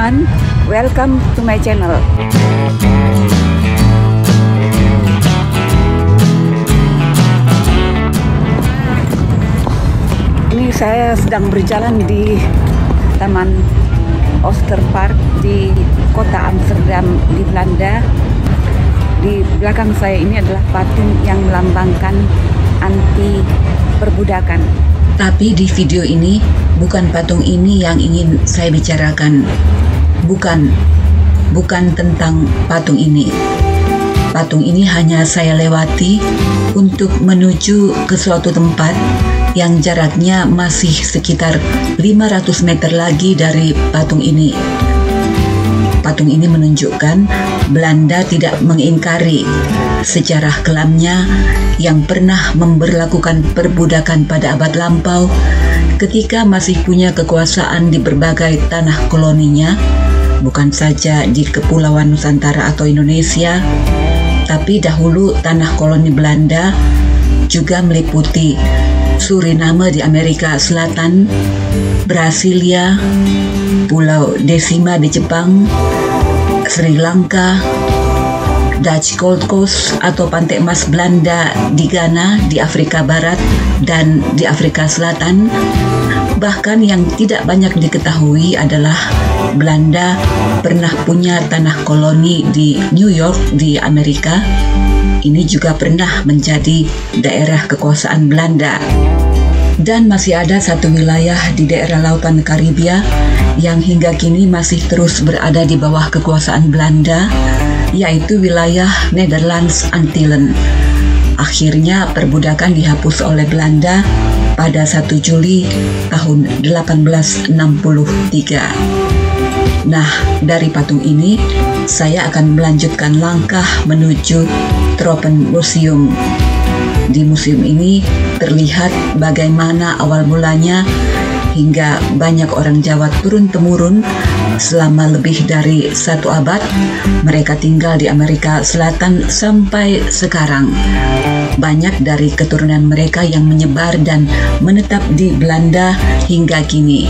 everyone, welcome to my channel. Ini saya sedang berjalan di Taman Oosterpark di kota Amsterdam di Belanda. Di belakang saya ini adalah patung yang melambangkan anti perbudakan. Tapi di video ini bukan patung ini yang ingin saya bicarakan. Bukan tentang patung ini. Patung ini hanya saya lewati untuk menuju ke suatu tempat yang jaraknya masih sekitar 500 meter lagi dari patung ini. Patung ini menunjukkan Belanda tidak mengingkari sejarah kelamnya yang pernah memberlakukan perbudakan pada abad lampau ketika masih punya kekuasaan di berbagai tanah koloninya, bukan saja di Kepulauan Nusantara atau Indonesia, tapi dahulu tanah koloni Belanda juga meliputi Suriname di Amerika Selatan, Brasilia, Pulau Desima di Jepang, Sri Lanka, Dutch Gold Coast atau Pantai Emas Belanda di Ghana, di Afrika Barat, dan di Afrika Selatan. Bahkan yang tidak banyak diketahui adalah Belanda pernah punya tanah koloni di New York di Amerika. Ini juga pernah menjadi daerah kekuasaan Belanda. Dan masih ada satu wilayah di daerah Lautan Karibia yang hingga kini masih terus berada di bawah kekuasaan Belanda, yaitu wilayah Netherlands Antillen. Akhirnya perbudakan dihapus oleh Belanda pada 1 Juli tahun 1863. Nah, dari patung ini saya akan melanjutkan langkah menuju Tropenmuseum. Di museum ini terlihat bagaimana awal mulanya hingga banyak orang Jawa turun-temurun selama lebih dari 1 abad mereka tinggal di Amerika Selatan sampai sekarang. Banyak dari keturunan mereka yang menyebar dan menetap di Belanda hingga kini.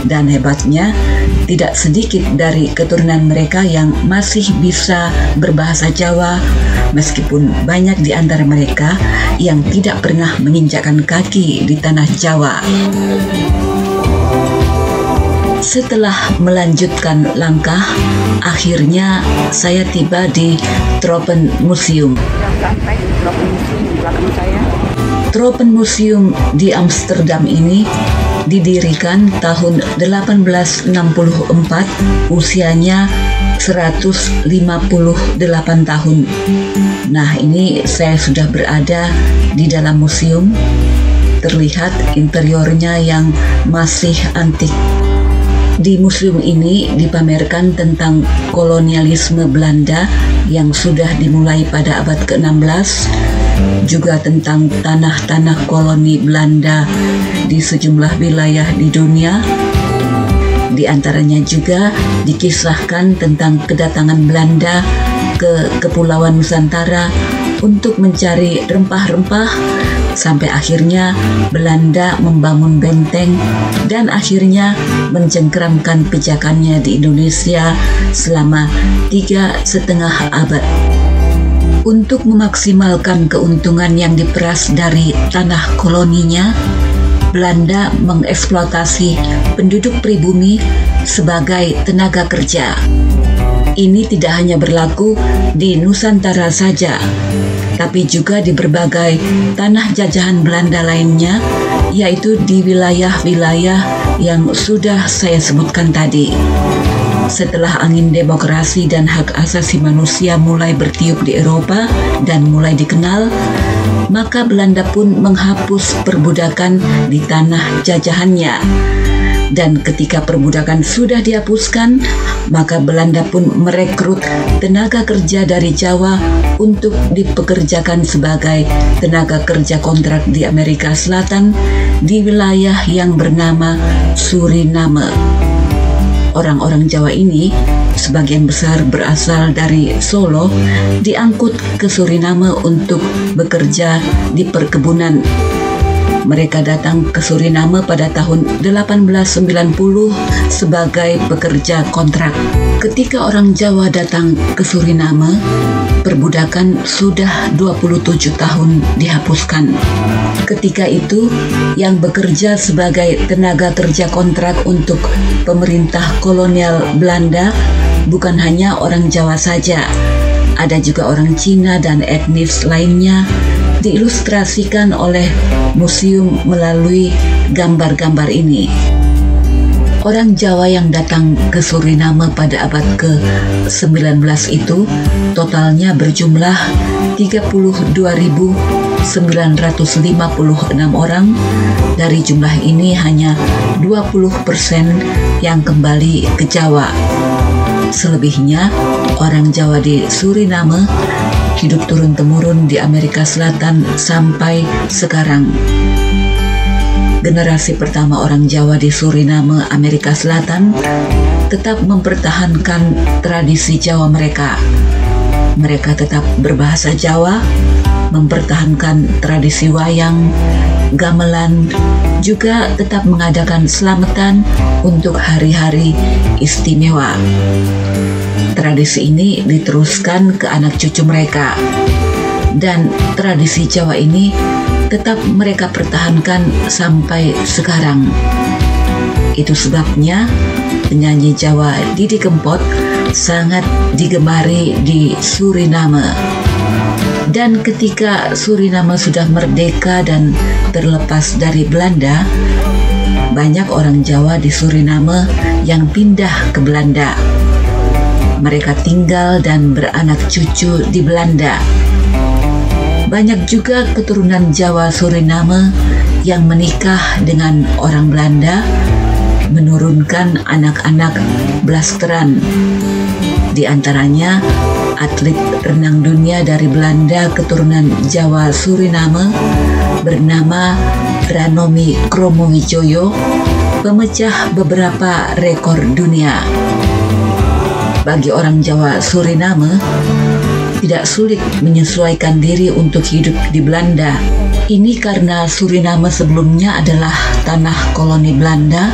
Dan hebatnya, tidak sedikit dari keturunan mereka yang masih bisa berbahasa Jawa, meskipun banyak di antara mereka yang tidak pernah menginjakkan kaki di tanah Jawa. Setelah melanjutkan langkah, akhirnya saya tiba di Tropenmuseum. Tropenmuseum di Amsterdam ini didirikan tahun 1864, usianya 158 tahun. Nah, ini saya sudah berada di dalam museum. Terlihat interiornya yang masih antik. Di museum ini dipamerkan tentang kolonialisme Belanda yang sudah dimulai pada abad ke-16, juga tentang tanah-tanah koloni Belanda di sejumlah wilayah di dunia. Di antaranya juga dikisahkan tentang kedatangan Belanda ke Kepulauan Nusantara untuk mencari rempah-rempah, sampai akhirnya Belanda membangun benteng dan akhirnya mencengkeramkan pijakannya di Indonesia selama 3,5 abad. Untuk memaksimalkan keuntungan yang diperas dari tanah koloninya, Belanda mengeksploitasi penduduk pribumi sebagai tenaga kerja. Ini tidak hanya berlaku di Nusantara saja, tapi juga di berbagai tanah jajahan Belanda lainnya, yaitu di wilayah-wilayah yang sudah saya sebutkan tadi. Setelah angin demokrasi dan hak asasi manusia mulai bertiup di Eropa dan mulai dikenal, maka Belanda pun menghapus perbudakan di tanah jajahannya. Dan ketika perbudakan sudah dihapuskan, maka Belanda pun merekrut tenaga kerja dari Jawa untuk dipekerjakan sebagai tenaga kerja kontrak di Amerika Selatan di wilayah yang bernama Suriname. Orang-orang Jawa ini sebagian besar berasal dari Solo, diangkut ke Suriname untuk bekerja di perkebunan. Mereka datang ke Suriname pada tahun 1890 sebagai pekerja kontrak. Ketika orang Jawa datang ke Suriname, perbudakan sudah 27 tahun dihapuskan. Ketika itu, yang bekerja sebagai tenaga kerja kontrak untuk pemerintah kolonial Belanda bukan hanya orang Jawa saja, ada juga orang Cina dan etnis lainnya, diilustrasikan oleh museum melalui gambar-gambar ini. Orang Jawa yang datang ke Suriname pada abad ke-19 itu totalnya berjumlah 32.956 orang. Dari jumlah ini hanya 20% yang kembali ke Jawa. Selebihnya, orang Jawa di Suriname hidup turun-temurun di Amerika Selatan sampai sekarang. Generasi pertama orang Jawa di Suriname, Amerika Selatan, tetap mempertahankan tradisi Jawa mereka. Mereka tetap berbahasa Jawa, mempertahankan tradisi wayang, gamelan, juga tetap mengadakan selamatan untuk hari-hari istimewa. Tradisi ini diteruskan ke anak cucu mereka, dan tradisi Jawa ini tetap mereka pertahankan sampai sekarang. Itu sebabnya penyanyi Jawa Didi Kempot sangat digemari di Suriname. Dan ketika Suriname sudah merdeka dan terlepas dari Belanda, banyak orang Jawa di Suriname yang pindah ke Belanda. Mereka tinggal dan beranak cucu di Belanda. Banyak juga keturunan Jawa Suriname yang menikah dengan orang Belanda, menurunkan anak-anak blasteran. Di antaranya atlet renang dunia dari Belanda keturunan Jawa Suriname bernama Ranomi Kromowijoyo, pemecah beberapa rekor dunia. Bagi orang Jawa Suriname, tidak sulit menyesuaikan diri untuk hidup di Belanda. Ini karena Suriname sebelumnya adalah tanah koloni Belanda,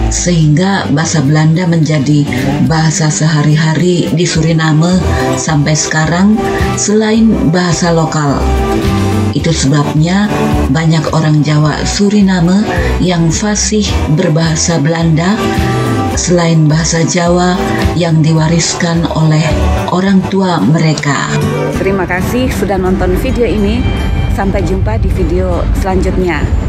sehingga bahasa Belanda menjadi bahasa sehari-hari di Suriname sampai sekarang selain bahasa lokal. Itu sebabnya banyak orang Jawa Suriname yang fasih berbahasa Belanda selain bahasa Jawa yang diwariskan oleh orang tua mereka. Terima kasih sudah nonton video ini. Sampai jumpa di video selanjutnya.